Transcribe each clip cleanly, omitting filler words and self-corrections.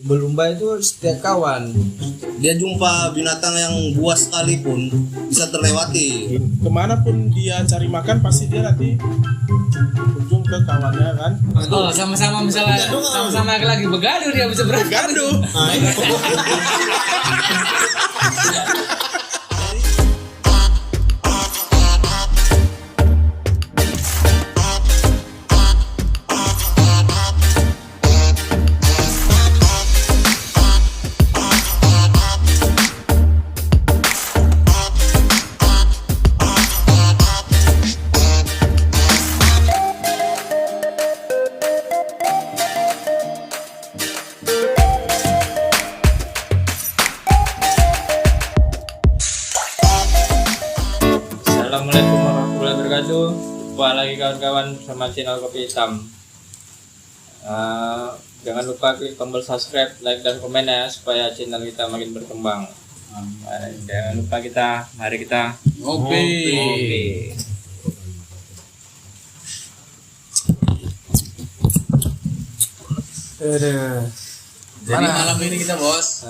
Lumba-lumba itu setia kawan. Dia jumpa binatang yang buas sekalipun bisa terlewati. Kemanapun dia cari makan pasti dia nanti ujung ke kawannya kan. Oh, sama-sama misalnya sama-sama lagi begaduh dia bisa Gaduh. Assalamualaikum warahmatullahi wabarakatuh. Jumpa lagi kawan-kawan sama channel Kopi Hitam. Jangan lupa klik tombol subscribe, like dan komen ya supaya channel kita makin berkembang. Jangan lupa mari kita ngopi. Jadi malam ini kita bos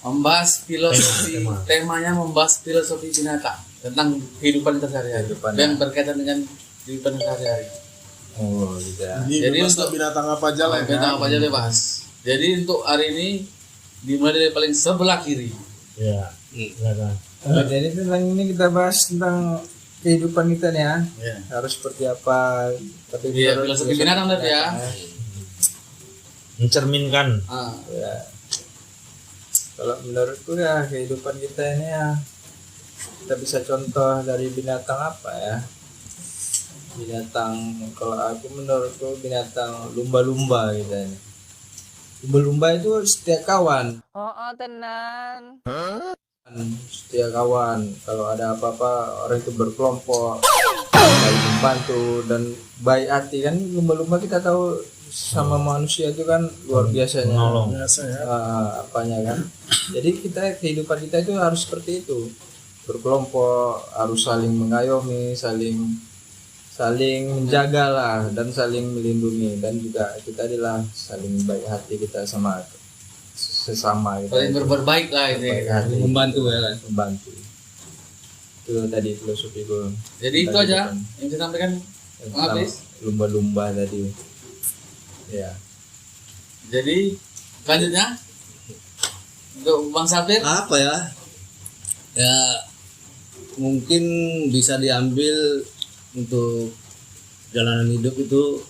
membahas filosofi, temanya membahas filosofi binatang tentang kehidupan kita sehari-hari yang berkaitan dengan kehidupan kita sehari-hari. Oh, tidak. Jadi untuk binatang apa aja lah ya. Binatang apa aja bebas. Jadi untuk hari ini dimulai dari paling sebelah kiri. Iya. Jadi tentang ini kita bahas tentang kehidupan kita nih ya. Iya. Harus seperti apa? Iya, filosofi binatang tadi ya. Mencerminkan. Ya. Kalau menurutku ya kehidupan kita ini ya kita bisa contoh dari binatang apa ya? Binatang, kalau aku menurutku binatang lumba-lumba gitu ini. Lumba-lumba itu setia kawan. Tenan. Setia kawan. Kalau ada apa-apa orang itu berkelompok, saling membantu dan baik hati kan. Lumba-lumba kita tahu sama manusia itu kan luar biasanya. Biasa ya. Apanya kan. Jadi kehidupan kita itu harus seperti itu. Berkelompok, harus saling mengayomi, saling menjaga lah dan saling melindungi, dan juga kita adalah saling baik hati kita sama sesama kita. Paling berbaik lah ini. Baik hati, Membantu ya kan. membantu. Itu tadi filosofi gue. Jadi itu aja yang saya sampaikan. Habis. Lumba-lumba tadi. Ya. Jadi selanjutnya untuk Bang Safir. Apa ya? Ya mungkin bisa diambil untuk jalanan hidup itu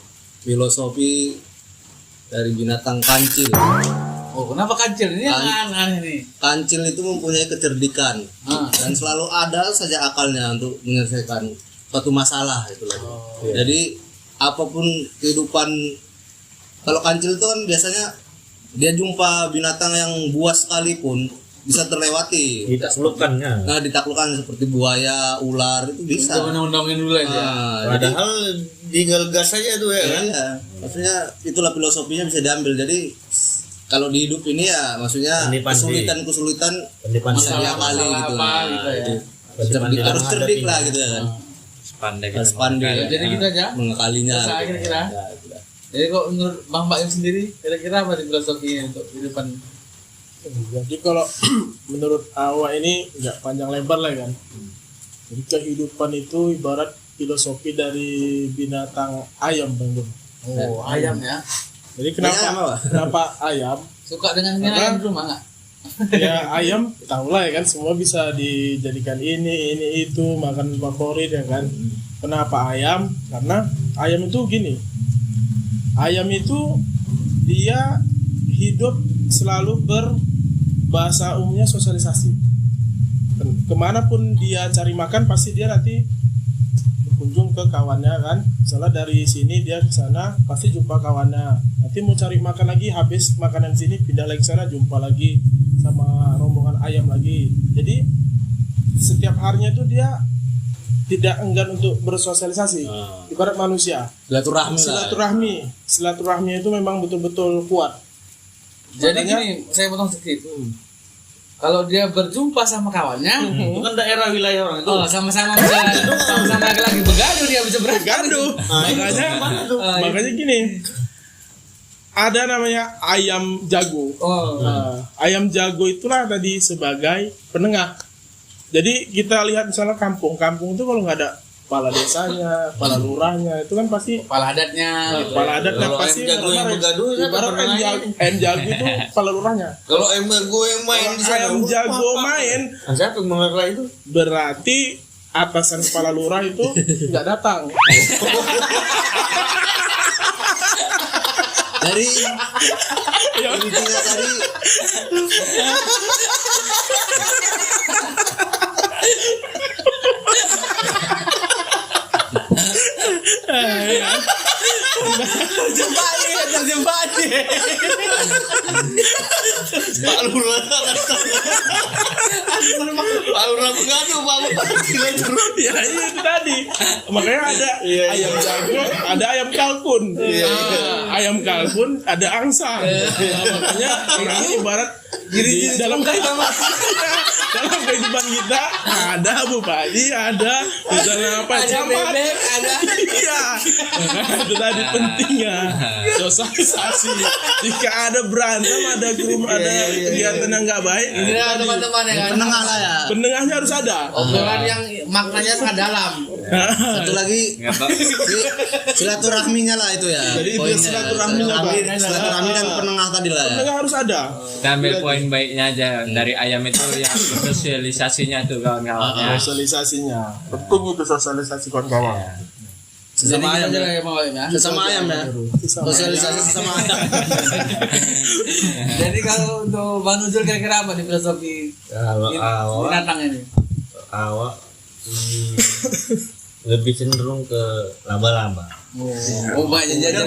filosofi dari binatang kancil. Oh, kenapa kancil ini? Aneh nih. Kancil itu mempunyai kecerdikan dan selalu ada saja akalnya untuk menyelesaikan suatu masalah itu lagi. Jadi apapun kehidupan, kalau kancil itu kan biasanya dia jumpa binatang yang buas sekalipun bisa terlewati. Ditaklukkannya. Nah, ditaklukkan seperti buaya, ular itu bisa. Kita undang-undangin dulu aja. Padahal tinggal gas aja tuh ya kan. Iya, maksudnya itulah filosofinya bisa diambil. Jadi kalau di hidup ini ya maksudnya kesulitan bisa diakali gitu lah. Harus cerdik lah gitu ya kan. Harus pandai. Jadi kita aja mengakalinya. Kira-kira. Ya, gitu lah. Jadi kok menurut Bang Baim sendiri kira-kira apa filosofinya untuk kehidupan? Jadi kalau menurut awak ini nggak panjang lebar lah kan. Jadi kehidupan itu ibarat filosofi dari binatang ayam, Bang Gun. Oh, ayam ya. Jadi kenapa ayam? Suka dengan ayam di rumah nggak? Ya ayam tahu lah ya kan, semua bisa dijadikan ini itu makan favorit ya kan. Kenapa ayam? Karena ayam itu gini. Ayam itu dia hidup selalu berbahasa umumnya sosialisasi. Kemanapun dia cari makan pasti dia nanti berkunjung ke kawannya kan. Misalnya dari sini dia ke sana pasti jumpa kawannya. Nanti mau cari makan lagi, habis makanan sini pindah lagi ke sana, jumpa lagi sama rombongan ayam lagi. Jadi setiap harinya itu dia tidak enggan untuk bersosialisasi. Ibarat manusia. Silaturahmi itu memang betul-betul kuat. Jadi gini, saya potong sedikit. Kalau dia berjumpa sama kawannya, Itu kan daerah wilayah orang itu. Oh, sama-sama lagi begaduh dia bisa Gaduh. Makanya gini. ada namanya ayam jago. Nah, ayam jago itulah tadi sebagai penengah. Jadi kita lihat misalnya kampung itu kalau nggak ada kepala desanya, kepala lurahnya, itu kan pasti Kepala adatnya. kepala adatnya Kalau pasti ayam jago yang bergaduh ya ibarat ayam jago itu kepala lurahnya. Kalau ayam jago yang main di sana. Ayam jago main Siapa yang mengelola itu? berarti atasan kepala lurah itu nggak datang. Dari intinya tadi Pak Lurah. Pak Lurah bergaduh, Pak. Ya itu tadi. Makanya ada ayam jago, ada ayam kalkun. Ayam kalkun ada angsa. Makanya ini ibarat di dalam dalam kehidupan kita ada bupati, ada misalnya apa? Ada bebek, ada. Iya. Itu tadi pentingnya sosialisasi. Jika ada berantem, ada kegiatan yang nggak baik, Ini ada teman-teman ya kan. penengah lah ya. penengahnya harus ada. Obrolan yang maknanya sangat dalam. Satu lagi silaturahminya lah itu ya. Jadi itu poinnya. silaturahminya, Pak. Silaturahmi dan penengah tadi lah ya. Penengah harus ada. Kita ambil poin baiknya aja dari ayam itu yang sosialisasinya tuh kawan-kawannya. Sosialisasinya penting itu sosialisasi kawan-kawan. Sesama ayam aja ya. lah ya mau ya. Sesama ayam ya. Sosialisasi sesama ayam. Jadi kalau untuk Bang Nuzul kira-kira apa nih filosofi Kalau awak binatang ini? lebih cenderung ke laba-laba. Oh banyak jadi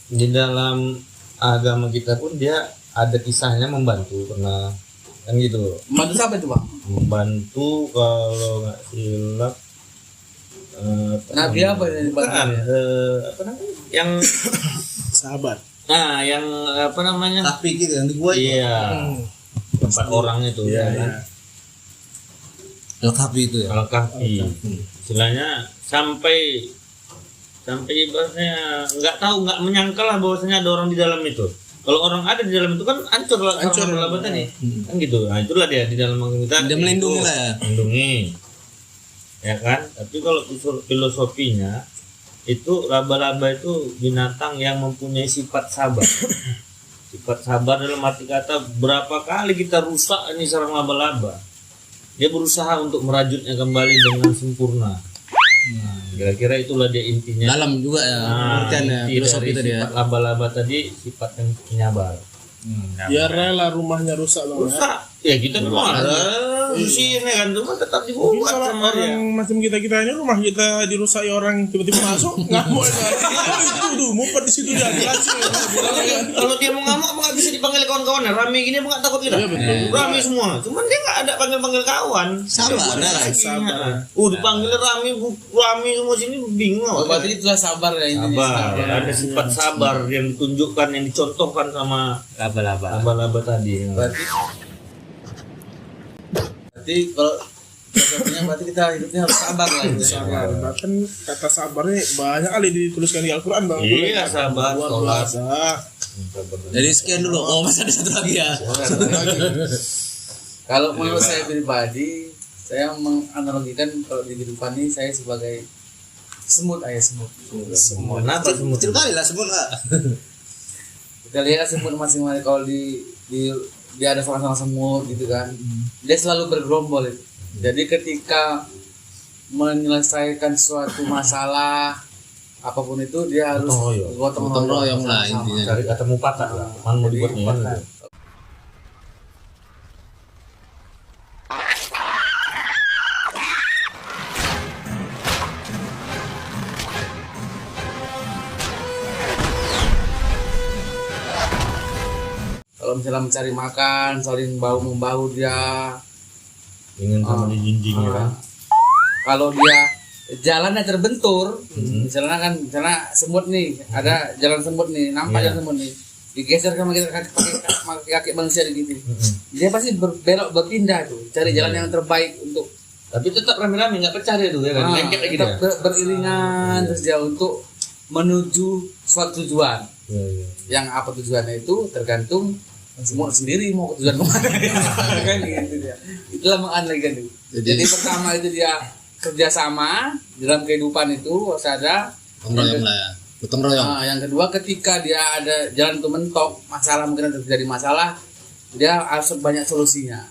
Di dalam agama kita pun dia ada kisahnya membantu pernah kan gitu. Bantu siapa itu Bang? Membantu kalau nggak silap Nabi apa yang dibantu? bukan, apa namanya? Yang Sahabat. yang apa namanya? Tapi gitu yang di gua itu. Iya. 4 orang itu Iya, ya kan. Lengkapi itu ya. Melengkapi. Istilahnya sampai ibaratnya nggak menyangka lah bahwasanya ada orang di dalam itu. Kalau orang ada di dalam itu kan hancur laba tadi. Kan gitu. Nah, itulah dia di dalam kita. Dia melindungi lah ya. Melindungi. Ya kan? Tapi kalau filosofinya itu laba-laba itu binatang yang mempunyai sifat sabar. Sifat sabar dalam arti kata berapa kali kita rusak ini sarang laba-laba. Dia berusaha untuk merajutnya kembali dengan sempurna. Nah, kira-kira itulah dia intinya. Dalam juga ya. Pengertiannya Inti filosofi dari tadi ya. sifat laba-laba tadi sifat yang penyabar. Ya rela rumahnya rusak Bang. Rusak. Ya kita mau ada sini kan cuma tetap Ini dibuat kalau sama dia. orang macam kita ini rumah kita dirusaki orang tiba-tiba masuk ngamuk itu mumpet di situ dia jelasin. Kalau dia mau ngamuk nggak bisa dipanggil kawan-kawannya. Rame gini nggak takut kita. Rame semua. Cuman dia nggak ada panggil kawan. Sabar lah. Sabar. Dipanggil rame semua sini bingung. Oh, berarti itulah sabar ya intinya. Sabar. Ada sifat sabar yang ditunjukkan yang dicontohkan sama laba-laba tadi. Berarti kalau filosofinya berarti kita hidupnya harus sabar lah. Sabar. Bahkan kata sabarnya banyak kali dituliskan di Al-Qur'an Bang. Iya, sabar, Luar sholat. biasa. Jadi sekian dulu. Oh, masih ada satu lagi ya. Kalau menurut saya pribadi, saya menganalogikan kalau di kehidupan ini saya sebagai semut. Kenapa semut? Kecil kali lah sebut lah. Kita lihat semut masing-masing kalau dia ada sama-sama semut gitu kan. Dia selalu bergerombol itu. Jadi ketika menyelesaikan suatu masalah apapun itu dia harus gotong royong lah sama-sama. intinya. Cari kata mupakat lah. Mana mau dibuatnya? Kalau misalnya mencari makan, saling bahu membahu dia. Ingin sama dijinjing ya kan. Kalau dia jalannya terbentur, misalnya semut nih, ada jalan semut nih, nampak jalan semut nih, digeser sama kaki manusia gitu. Dia pasti berbelok berpindah tuh, cari jalan yang terbaik untuk Tapi tetap rame-rame, nggak pecah dia tuh ya kan, lengket lagi dia. Beriringan terus dia untuk menuju suatu tujuan. Iya. Yang apa tujuannya itu tergantung semua sendiri mau ke tujuan kemana. Kan gitu dia. Itulah menganalikan itu. Jadi pertama itu dia kerjasama dalam kehidupan itu harus ada Gotong lah ya. Gotong royong. Nah, yang kedua ketika dia ada jalan untuk mentok masalah, mungkin terjadi masalah, dia harus banyak solusinya.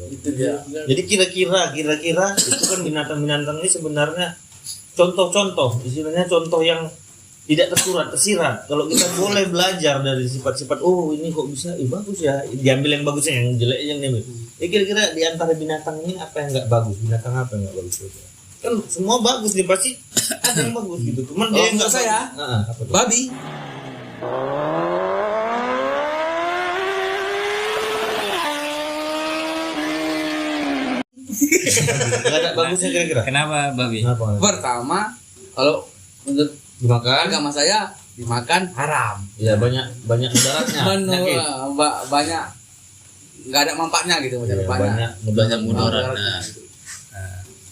Itu dia. Jadi kira-kira itu kan binatang-binatang ini sebenarnya contoh-contoh, istilahnya contoh yang tidak tersirat. Kalau kita boleh belajar dari sifat-sifat, oh ini kok bisa, bagus ya, diambil yang bagusnya, yang jeleknya yang diambil. Ya kira-kira di antara binatang ini apa yang nggak bagus, binatang apa yang nggak bagus? Kan semua bagus, dia pasti ada yang bagus gitu. Cuman dia nggak saya, apa tuh? babi. Nggak ada bagusnya kira-kira. Kenapa babi? Kenapa? Pertama, kalau menurut Dimakan? agama saya dimakan haram. Ya banyak mudaratnya. Penyakit. Banyak nggak ada manfaatnya gitu, Ya, banyak Banyak mudaratnya.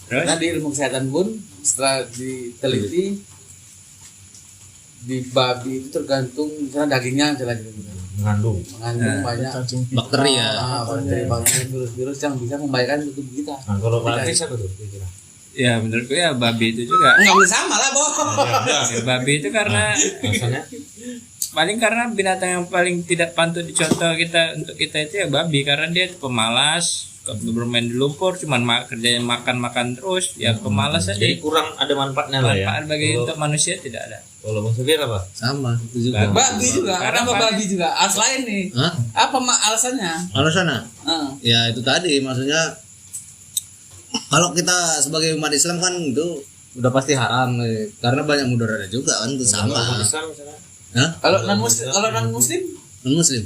Terus? Nah, di ilmu kesehatan pun setelah diteliti di babi itu tergantung misalnya dagingnya misalnya gitu. Mengandung. Mengandung banyak Bakteri ya. bakteri virus-virus yang bisa membahayakan tubuh kita. Nah, kalau babi siapa tuh kira-kira? Ya menurutku ya babi itu juga. Enggak boleh sama lah, Bo. Ya, babi itu karena Alasannya? paling karena binatang yang paling tidak pantut dicontoh untuk kita itu ya babi, karena dia pemalas, bermain di lumpur, cuman kerjanya makan terus, ya pemalas aja. Jadi kurang ada manfaatnya lah ya. Manfaat bagi untuk manusia tidak ada. Kalau Bang Sabir apa? Sama itu juga. Babi juga. Karena Kenapa paling- babi juga? Alas lain nih. Hah? Apa alasannya? Alasannya? Heeh. Ya itu tadi, maksudnya kalau kita sebagai umat Islam kan itu udah pasti haram, karena banyak mudaratnya juga kan, itu sama. Kalau Islam misalnya. Hah? Kalau non muslim, Non muslim.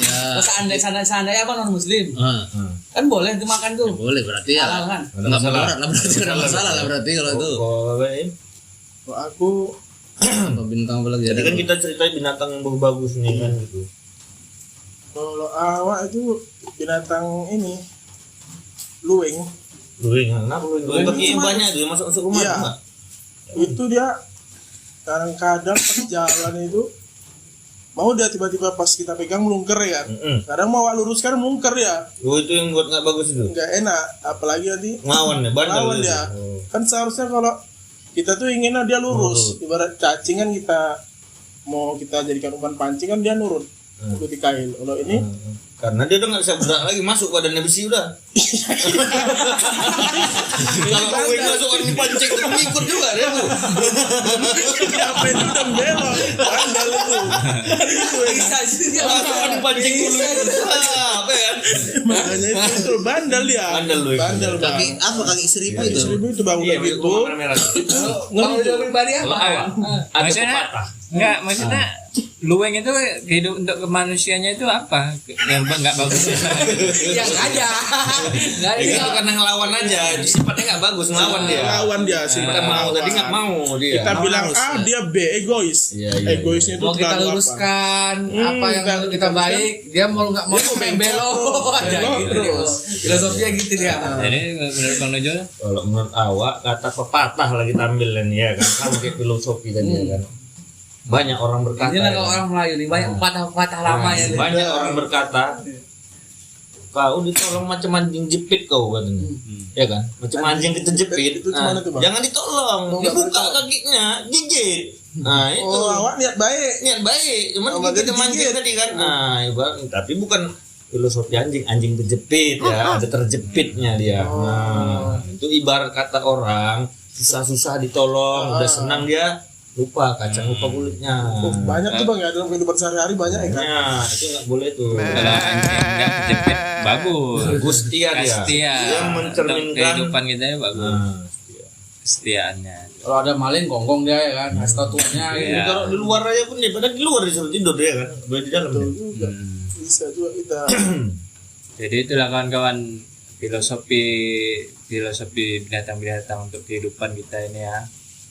Ya. seandainya apa non muslim? Ah, Kan boleh dimakan tuh. boleh berarti ya. Halal kan? Enggak mudarat lah berarti, enggak masalah lah berarti kalau itu. Kalau Baim, Kalau aku Apa bintang apa lagi jadi ada? kan kita ceritain binatang yang bagus nih kan gitu. kalau awak itu binatang ini luwing Luwing, kenapa luwing? Luwing kaki yang cuma- banyak tuh, masuk rumah Iya. tuh, Mbak. itu dia kadang-kadang pas jalan itu mau dia tiba-tiba pas kita pegang melungker ya kan. Kadang mau awak luruskan melungker ya, Oh itu yang buat nggak bagus itu. nggak enak. Apalagi nanti Ngelawan ya, bandel lawan gitu. dia. Oh. Kan seharusnya kalau kita tuh inginnya dia lurus. Ibarat cacing kan kita jadikan umpan pancing kan dia nurut. Ikuti kail. Kalau ini Karena dia udah nggak bisa bergerak lagi, masuk badannya besi udah. Kalau luwing masuk orang dipancing terus ngikut juga dia tuh. apa itu udah belok. Bandel itu. Bisa sih dia. Masuk orang dipancing dulu. Apa ya? Makanya itu bandel dia. Bandel lu itu. Bandel Kaki Bang. apa kaki seribu itu? Seribu itu bang udah gitu. Kalau dia pribadi apa? Ada Maksudnya pepatah. enggak, maksudnya luweng itu hidup untuk kemanusiaannya itu apa? Yang enggak bagus. Yang aja. Enggak Itu ada. karena ngelawan aja, sifatnya nggak bagus, ngelawan dia. Lawan dia sih. Kita mau, tadi nggak mau dia. Kita bilang dia B, egois. Egoisnya itu Mau kita terlalu apa? luruskan apa yang kita menurut kita luruskan. baik, dia mau nggak mau belok aja gitu. Filosofinya gitu dia. Jadi menurut Bang Nojol, Kalau menurut awak kata pepatah lah kita ambil ya kan, sama kayak filosofi tadi ya kan. Banyak orang berkata. Ini lah ya kalau kan? orang Melayu nih banyak patah-patah lama ya. Banyak orang berkata, kau ditolong macam anjing jepit kau katanya, ya kan? Macam anjing kita jepit. Itu gimana tuh, Bang? Jangan ditolong, dibuka kakinya, gigit. Nah itu. Oh, awak niat baik. Niat baik, cuman Oh, kita berarti mancing digigit. tadi kan. Nah, ibarat, tapi bukan filosofi anjing terjepit ya, ada terjepitnya dia. Nah, itu ibarat kata orang susah-susah ditolong, udah senang dia lupa kacang, lupa kulitnya. Banyak tuh bang ya dalam kehidupan sehari-hari banyak ya kan. Nah, itu nggak boleh tuh. kalau anjing enggak kejepit bagus. Bagus setia dia. Setia. Dia Untuk mencerminkan. kehidupan kita ya bagus. Nah, Kesetiaannya. Kalau ada maling gonggong dia ya kan, kasih tau tuannya gitu. Iya. kalau di luar aja pun dia, padahal di luar disuruh tidur dia kan, boleh di dalam dia. Juga bisa juga kita. Jadi itulah kawan-kawan filosofi binatang-binatang untuk kehidupan kita ini ya.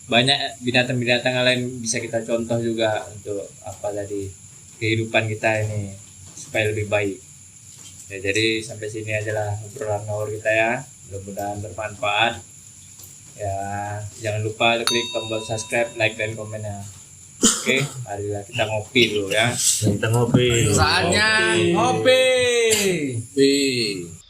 Banyak binatang-binatang yang lain bisa kita contoh juga untuk apa tadi kehidupan kita ini supaya lebih baik. Ya, jadi sampai sini aja lah obrolan ngawur kita ya. Mudah-mudahan bermanfaat. Ya, jangan lupa klik tombol subscribe, like dan komennya. Oke, marilah kita ngopi dulu ya. Kita ngopi. Saatnya ngopi. Ngopi.